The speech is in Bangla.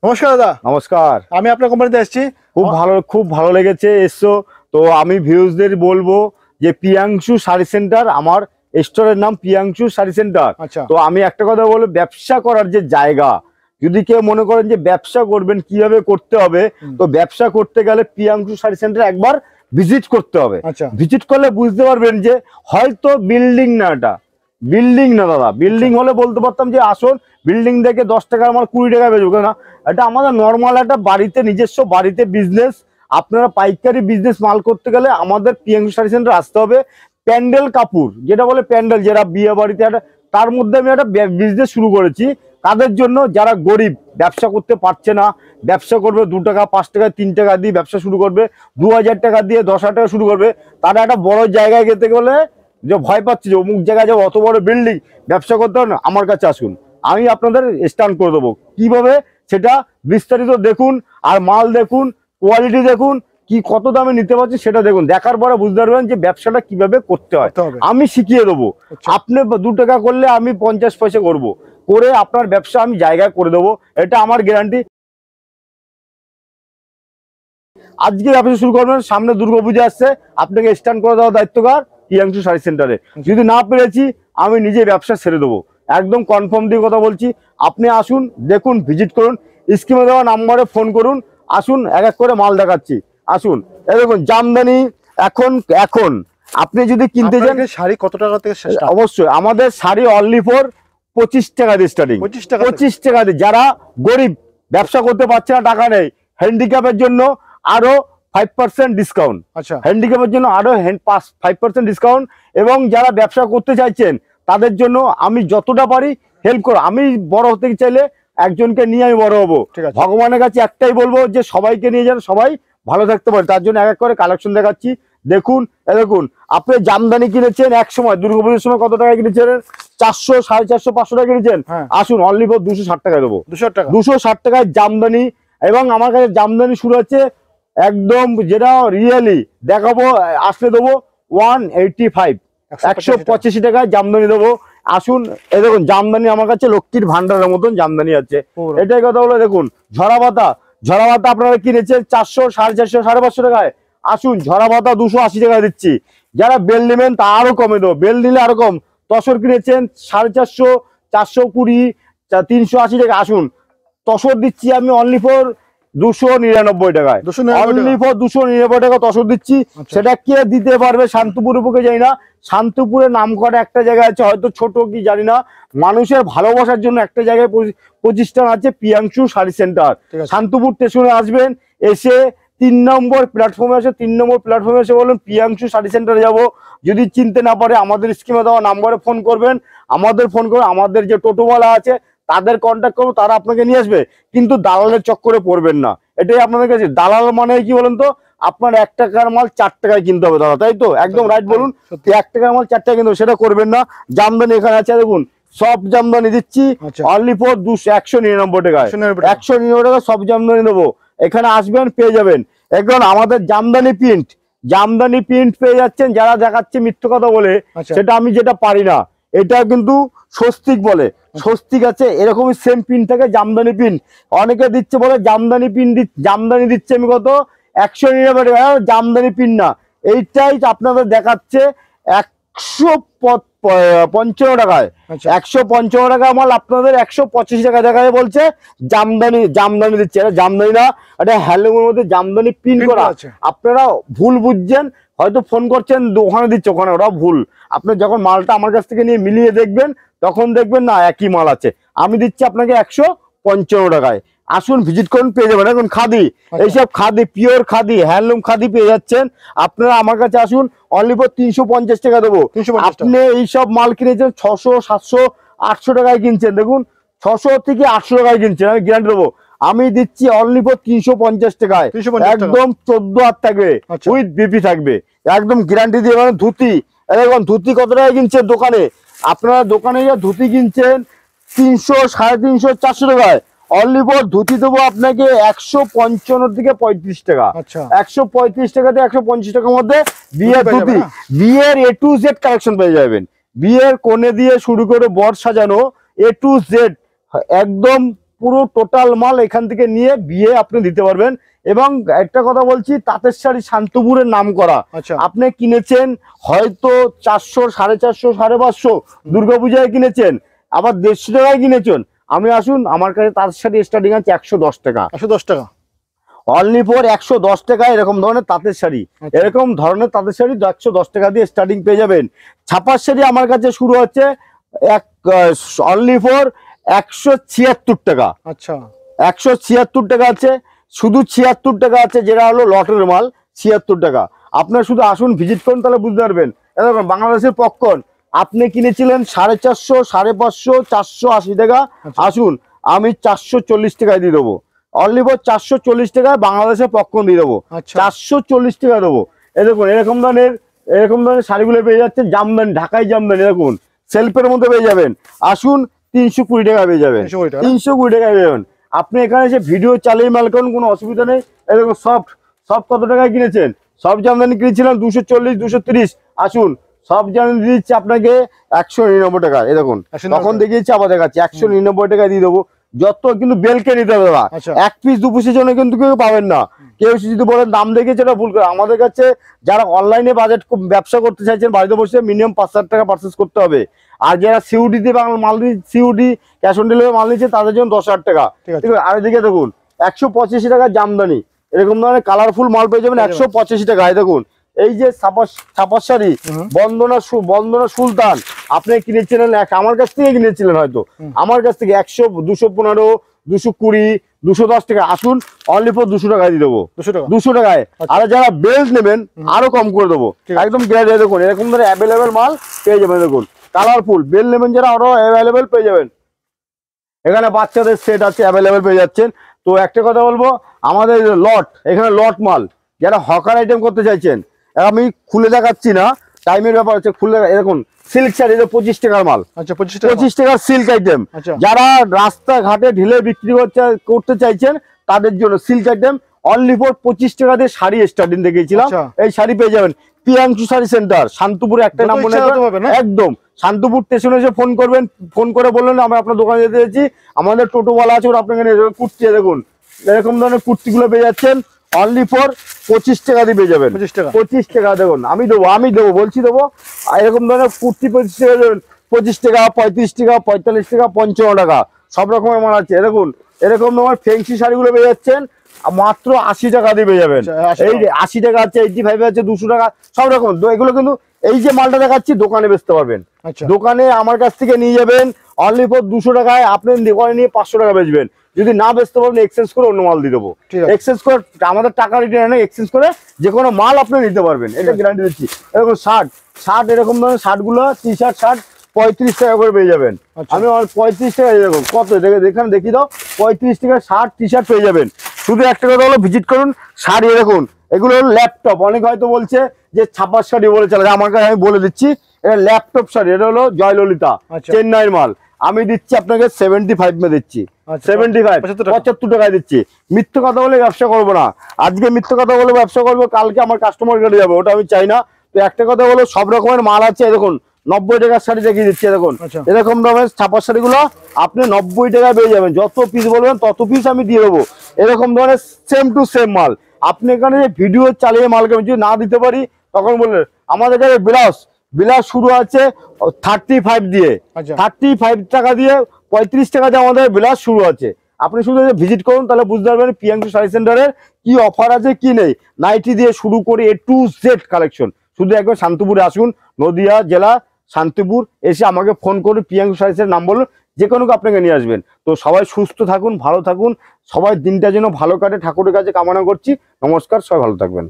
নমস্কার দাদা। নমস্কার। আমি আপনার কোম্পানিতে এসেছি, খুব ভালো লেগেছে এসছো। তো আমি ভিউজদের বলবো যে প্রিয়াংশু শাড়ি সেন্টার, আমার স্টোরের নাম প্রিয়াংশু শাড়ি সেন্টার। আচ্ছা। তো আমি একটা কথা বলবো, ব্যবসা করার যে জায়গা, যদি কেউ মনে করেন যে ব্যবসা করবেন কিভাবে করতে হবে, তো ব্যবসা করতে গেলে প্রিয়াংশু শাড়ি সেন্টার একবার ভিজিট করতে হবে। আচ্ছা। ভিজিট করলে বুঝতে পারবেন যে হয়তো বিল্ডিং না, এটা বিল্ডিং না দাদা। বিল্ডিং হলে বলতে পারতাম যে আসুন বিল্ডিং দেখে 10 টাকার মাল 20 টাকা বেচবো না। এটা আমাদের নর্মাল একটা বাড়িতে, নিজস্ব বাড়িতে বিজনেস। আপনারা পাইকারি বিজনেস মাল করতে গেলে আমাদের প্রিয়াংশু শাড়ি সেন্টার আসতে হবে। প্যান্ডেল কাপড় যেটা বলে, প্যান্ডেল যারা বিয়ে বাড়িতে, একটা তার মধ্যে আমি একটা বিজনেস শুরু করেছি। তাদের জন্য যারা গরিব, ব্যবসা করতে পারছে না, ব্যবসা করবে 2 টাকা 5 টাকা 3 টাকা দিয়ে ব্যবসা শুরু করবে, 2000 টাকা দিয়ে 10,000 টাকা শুরু করবে, তারা একটা বড় জায়গায় যেতে গেলে যে ভয় পাচ্ছে যে অমুক জায়গায় যাবো, অত বড় বিল্ডিং, ব্যবসা করতে হবে না, আমার কাছে আসুন, আমি আপনাদের স্ট্যান্ড করে দেবো। কিভাবে সেটা বিস্তারিত দেখুন, আর মাল দেখুন, কোয়ালিটি দেখুন, কি কত দামে নিতে পারছি সেটা দেখুন। দেখার পরে বুঝতে পারবেন যে ব্যবসাটা কিভাবে করতে হয়, আমি শিখিয়ে দেবো। আপনি 2 টাকা করলে আমি 50 পয়সা করবো, করে আপনার ব্যবসা আমি জায়গায় করে দেবো, এটা আমার গ্যারান্টি। আজকে ব্যবসা শুরু করবেন, সামনে দুর্গাপূজা আসছে, আপনাকে স্ট্যান্ড করে দেওয়ার দায়িত্বকার প্রিয়াংশু শাড়ি সেন্টারে। যদি না পেরেছি আমি নিজে ব্যবসা ছেড়ে দেবো, একদম কনফার্ম দিয়ে কথা বলছি। আপনি আসুন, দেখুন, ভিজিট করুন, স্ক্রিনে দেওয়া নাম্বারে ফোন করুন, আসুন, এক এক করে মাল দেখাচ্ছি। আসুন, এই দেখুন জামদানি। এখন এখন আপনি যদি কিনতে চান, শাড়ি কত টাকা থেকে অবশ্যই আমাদের শাড়ি অনলি ফর 25 টাকা দিয়ে স্টার্টিং। 25 টাকা দিয়ে। যারা গরিব, ব্যবসা করতে পারছে না, টাকা নেই, হ্যান্ডিক্যাপের জন্য আরো 5% ডিসকাউন্ট। আচ্ছা। হ্যান্ডিক্যাপের জন্য আরো 5% ডিসকাউন্ট। এবং যারা ব্যবসা করতে চাইছেন তাদের জন্য আমি যতটা পারি হেল্প করব। আমি বড় হতে চাইলে একজনকে নিয়ে আমি বড় হবো। ভগবানের কাছে একটাই বলবো যে সবাইকে নিয়ে যেন সবাই ভালো থাকতে পারে, তার জন্য এক এক করে কালেকশন দেখাচ্ছি। দেখুন, দেখুন, আপনি জামদানি কিনেছেন এক সময়, দুর্গাপুজোর সময় কত টাকা কিনেছেন? 400, 450, 500 টাকা কিনেছেন। আসুন, অনলি ফর 260 টাকা দেবো। 260 টাকায় জামদানি। এবং আমার কাছে জামদানি শুরু হচ্ছে একদম যেটা রিয়েলি দেখাবো, আসলে দেবো 185, 185 টাকায় জামদানি দেবো। আসুন, এই দেখুন জামদানি আমার কাছে লক্ষ্মীর ভান্ডারের মতন জামদানি আছে। এটাই কথা বলে। দেখুন ঝরা পাতা, ঝরা পাতা আপনারা কিনেছেন 400, 450, 550 টাকায়। আসুন, ঝরা পাতা 280 টাকায় দিচ্ছি। যারা বেল নেবেন তা আরো কমে দেবো, বেল নিলে আরো কম। তসর কিনেছেন 450, 420, 380 টাকা। আসুন, তসর দিচ্ছি আমি অনলি ফর 299 টাকায়। অনলি ফর 299 টাকা তসর দিচ্ছি। সেটা কে দিতে পারবে? শান্তিপুরের বুকে যাই না, শান্তিপুরে নাম করা একটা জায়গা আছে, হয়তো ছোট কি জানি না, মানুষের ভালোবাসার জন্য একটা জায়গায় প্রতিষ্ঠান আছে, প্রিয়াংশু শাড়ি সেন্টার। শান্তিপুর স্টেশনে আসবেন, এসে 3 নম্বর প্ল্যাটফর্মে আসে, 3 নম্বর প্ল্যাটফর্মে এসে বলুন প্রিয়াংশু শাড়ি সেন্টারে যাবো। যদি চিনতে না পারে আমাদের স্ক্রিনে দেওয়া নাম্বারে ফোন করবেন, আমাদের যে টোটোওয়ালা আছে তাদের কন্ট্যাক্ট করবো, তারা আপনাকে নিয়ে আসবে। কিন্তু দালালের চক্করে পড়বেন না, এটাই আপনাদের কাছে। দালাল মানে কি বলেন তো? আপনার 1 টাকার মাল 4 টাকায় কিনতে হবে দাদা, তাই তো? একদম রাইট বলুন। 1 টাকার মাল 4 টাকা কিনতে হবে, সেটা করবেন না। জামদানি এখানে আছে, দেখুন সব জামদানি দিচ্ছি অনলি ফর 199 টাকায়। 199 টাকা সব জামদানি দেবো। এখানে আসবেন, পেয়ে যাবেন। এখন আমাদের জামদানি প্রিন্ট পেয়ে যাচ্ছেন। যারা দেখাচ্ছে মিথ্যে কথা বলে, সেটা আমি যেটা পারি না, এটা কিন্তু স্বস্তিক বলে, স্বস্তিক আছে, এরকমই সেম প্রিন্ট থাকে জামদানি প্রিন্ট। অনেকে দিচ্ছে বলে জামদানি প্রিন্ট, জামদানি দিচ্ছে আমি কত? 199 টাকা। জামদানি প্রিন্ট না, এইটাই আপনাদের দেখাচ্ছে 155 টাকায়। 155 টাকা মাল আপনাদের 125 টাকা দেখায় বলছে জামদানি দিচ্ছে। এটা জামদানি না, এটা হ্যান্ডলুমের মধ্যে জামদানি প্রিন্ট করা। আপনারা ভুল বুঝছেন, হয়তো ফোন করছেন ওখানে দিচ্ছে, ওখানে, ওরা ভুল। আপনি যখন মালটা আমার কাছ থেকে নিয়ে মিলিয়ে দেখবেন, তখন দেখবেন না একই মাল আছে। আমি দিচ্ছি আপনাকে 155 টাকায়। আসুন, ভিজিট করুন, পেয়ে যাবেন। এখন খাদি, এইসব খাদি, পিওর খাদি, হ্যান্ডলুম খাদি পেয়ে যাচ্ছেন। আপনারা আমার কাছে আসুন, অনলি ফর 350 টাকা দেবো। আপনি এইসব মাল কিনেছেন 600, 700, 800 টাকায় কিনছেন। দেখুন 600 থেকে 800 টাকায় কিনছেন, আমি গ্যারান্টি দেবো। আমি দিচ্ছি অনলি ফর 350 টাকায়। একদম 14 হাত থাকবে, উইথ বিপি থাকবে, একদম গ্যারান্টি দিয়ে। মানে ধুতি, এখন ধুতি কত টাকায় কিনছেন দোকানে? আপনারা দোকানে যা ধুতি কিনছেন 300, 350, 400 টাকায়, অনলি ফর ধুতি দেবো আপনাকে 155 থেকে 35 টাকা। 135 টাকা থেকে 150 টাকার মধ্যে বিয়ের ধুতি, বিয়ের A to Z কালেকশন পেয়ে যাবেন। বিয়ের কোণে দিয়ে শুরু করে বর সাজানো A to Z, একদম পুরো টোটাল মাল এখান থেকে নিয়ে বিয়ে আপনি দিতে পারবেন। এবং একটা কথা বলছি, তাঁতের শাড়ি শান্তিপুরের নাম করা। আপনি কিনেছেন হয়তো 400, 450, 550 দুর্গাপূজায় কিনেছেন, আবার 150 টাকায় কিনেছেন, আমি আসুন আমার কাছে তাঁতের শাড়ি স্টার্টিং আছে 110 টাকা। 110 টাকা অনলি ফর 110 টাকা এরকম ধরনের তাঁতের শাড়ি। এরকম ধরনের তাঁতের শাড়ি 110 টাকা দিয়ে স্টার্টিং পেয়ে যাবেন। ছাপার শাড়ি আমার কাছে শুরু হচ্ছে অনলি ফর 176 টাকা। আচ্ছা 176 টাকা আছে, শুধু 76 টাকা আছে, যেটা হলো লটের মাল 76 টাকা। আপনার শুধু আসুন ভিজিট করুন, তাহলে বুঝতে পারবেন। এরকম বাংলাদেশের পপকর্ন আপনি কিনেছিলেন 450, 550, 480 টাকা, আসুন আমি 440 টাকায় দিয়ে দেবো। অনলি ফর 440 টাকায় বাংলাদেশের পপকর্ন দিয়ে দেবো, 440 টাকা দেবো। এরকম এরকম ধরনের শাড়িগুলো পেয়ে যাচ্ছেন জামদানি, ঢাকাই জামদানি, দেখুন সেলফের মধ্যে পেয়ে যাবেন। আসুন 320 টাকা পেয়ে যাবেন, 320 টাকায় পেয়ে যাবেন। আপনি এখানে এসে ভিডিও চালিয়ে মাল করুন, কোনো অসুবিধা নেই। এরকম সব কত টাকায় কিনেছেন? সব জামদানি কিনেছিলাম 240, 230, আসুন সব জামদানি দিয়ে দিচ্ছি আপনাকে 199 টাকা। এরকম তখন দেখিয়েছি, আবার দেখাচ্ছি 199 টাকা দিয়ে দেবো। যত কিন্তু বেলকে নিতে হবে দাদা, 1 পিস 2 পিসের জন্য কিন্তু কেউ পাবেন না। কেউ যদি বলেন দাম দেখে সেটা ভুল করে। আমাদের কাছে যারা অনলাইনে বাজেট ব্যবসা করতে চাইছেন, বাড়িতে বসে মিনিমাম 5,000 টাকা পারচেস করতে হবে। আর যারা সিউডিতে মাল সিউডি ক্যাশ অন ডেলিভারি মাল নিচ্ছে, তাদের জন্য 10,000 টাকা। ঠিক আছে, আর এদিকে দেখুন 185 টাকা জামদানি, এরকম ধরনের কালারফুল মাল পেয়ে যাবেন 185 টাকায়। দেখুন এই যে ছাপার শাড়ি বন্দনা সুলতান, আপনি কিনেছিলেন আমার কাছ থেকে কিনেছিলেন, হয়তো আমার কাছ থেকে 100, 215, 220, 210 টাকা। আসুন অনলি ফর 200 টাকায় দিয়ে দেবো, 200 টাকায়। আর যারা বেল্ট নেবেন আরো কম করে দেবো, একদম গ্যারান্টি। দেখুন এরকম ধরে অ্যাভেলেবেল মাল পেয়ে যাবেন। দেখুন কালারফুল বেল্ট নেবেন যারা, আরো অ্যাভেলেবেল পেয়ে যাবেন। এখানে বাচ্চাদের সেট আছে, অ্যাভেলেবেল পেয়ে যাচ্ছেন। তো একটা কথা বলবো, আমাদের এখানে লট মাল, যারা হকার আইটেম করতে চাইছেন, আমি খুলে দেখাচ্ছি না, টাইমের ব্যাপার হচ্ছে, খুলে এরকম সিল্ক শাড়ি 25 টাকার মাল, 25 টাকার সিল্ক আইটেম। যারা রাস্তাঘাটে ঢিলে বিক্রি করতে চাইছেন, তাদের জন্য সিল্ক আইটেম অনলি ফর 25 টাকা দিয়ে শাড়ি স্টার্টিং দেখিয়েছিলাম। এই শাড়ি পেয়ে যাবেন প্রিয়াংশু শাড়ি সেন্টার, শান্তিপুরে একটা নাম মনে রাখবেন, একদম শান্তিপুর স্টেশনে এসে ফোন করবেন, ফোন করে বললেন আমি আপনার দোকানে যেতে চাইছি, আমাদের টোটোওয়ালা আছে, ওরা আপনাকে নিয়ে যাবে। কুর্তি দেখুন এরকম ধরনের কুর্তিগুলো পেয়ে যাচ্ছেন অনলি ফর 25 টাকা দিয়ে পেয়ে যাবেন। 25 টাকা দেখুন, আমি দেবো বলছি দেবো। আর এরকম ধরনের কুর্তি 25 টাকা দেবেন, 25 টাকা, 35 টাকা, 45 টাকা, 55 টাকা, সব রকমের মাল আছে। দেখুন এরকম ধরনের ফেন্সি শাড়িগুলো পেয়ে যাচ্ছেন মাত্র 80 টাকা দিয়ে পেয়ে যাবেন। এই 80 টাকা আছে, 85 আছে, 200 টাকা, সব রকম। এগুলো কিন্তু এই যে মালটা দেখাচ্ছি দোকানে বেচতে পারবেন, দোকানে আমার কাছ থেকে নিয়ে যাবেন অনলি ফর 200 টাকায়। আপনি দোকানে নিয়ে 500 টাকা বেচবেন, যদি না বেচতে পারেন এক্সচেঞ্জ করে অন্য মাল দিয়ে দেবো। এক্সচেঞ্জ করে আমাদের টাকা রিটার্ন নেই, এক্সচেঞ্জ করে যে কোনো মাল আপনি নিতে পারবেন, এটা গ্যারান্টি দিচ্ছি। এরকম শার্ট এরকম ধরনের শার্টগুলো, টি-শার্ট 35 টাকা করে পেয়ে যাবেন। আমি 35 টাকা এরকম কত এখানে দেখি দাও, 35 টাকা শার্ট টি-শার্ট পেয়ে যাবেন। শুধু একটা কথা হলো ভিজিট করুন। শাড়ি দেখুন, এগুলো হলো ল্যাপটপ। অনেক হয়তো বলছে যে ছাপার শাড়ি বলে চলে, আমার কাছে আমি বলে দিচ্ছি এটা ল্যাপটপ শাড়ি। এটা হলো জয়ললিতা, চেন্নাইয়ের মাল। আমি দিচ্ছি আপনাকে 75 মে দিচ্ছি, 75, 75 টাকায় দিচ্ছি। মিথ্যে কথা বলে ব্যবসা করবো না, আজকে মিথ্যে কথা বলে ব্যবসা করবো, কালকে আমার কাস্টমার কেটে যাবে, ওটা আমি চাই না। তো একটা কথা বলো, সব রকমের মাল আছে। দেখুন 90 টাকার শাড়ি দেখিয়ে দিচ্ছি, দেখুন এরকম ধরনের ছাপার শাড়িগুলো আপনি 90 টাকায় পেয়ে যাবেন। যত পিস বলবেন তত পিস আমি দিয়ে দেবো। এরকম ধরনের সেম টু সেম মাল আপনি এখানে ভিডিও চালিয়ে মালকে যদি না দিতে পারি, তখন বললেন আমাদের কাছে বিলাস শুরু আছে 35 দিয়ে, 35 টাকা দিয়ে 35 টাকা দিয়ে আমাদের বিলাস শুরু আছে। আপনি শুধু ভিজিট করুন, তাহলে বুঝতে পারবেন প্রিয়াংশু শাড়ি সেন্টারের কি অফার আছে কি নেই। নাইটি দিয়ে শুরু করে A to Z কালেকশন। শুধু একবার শান্তিপুরে আসুন, নদিয়া জেলা শান্তিপুর, এসে আমাকে ফোন করুন, প্রিয়াংশু শাড়ি সেন্টার নাম বলুন, যে কোনো আপনাকে নিয়ে আসবেন। তো সবাই সুস্থ থাকুন, ভালো থাকুন, সবাই দিনটা যেন ভালো কাটে ঠাকুরের কাছে কামনা করছি। নমস্কার, সবাই ভালো থাকবেন।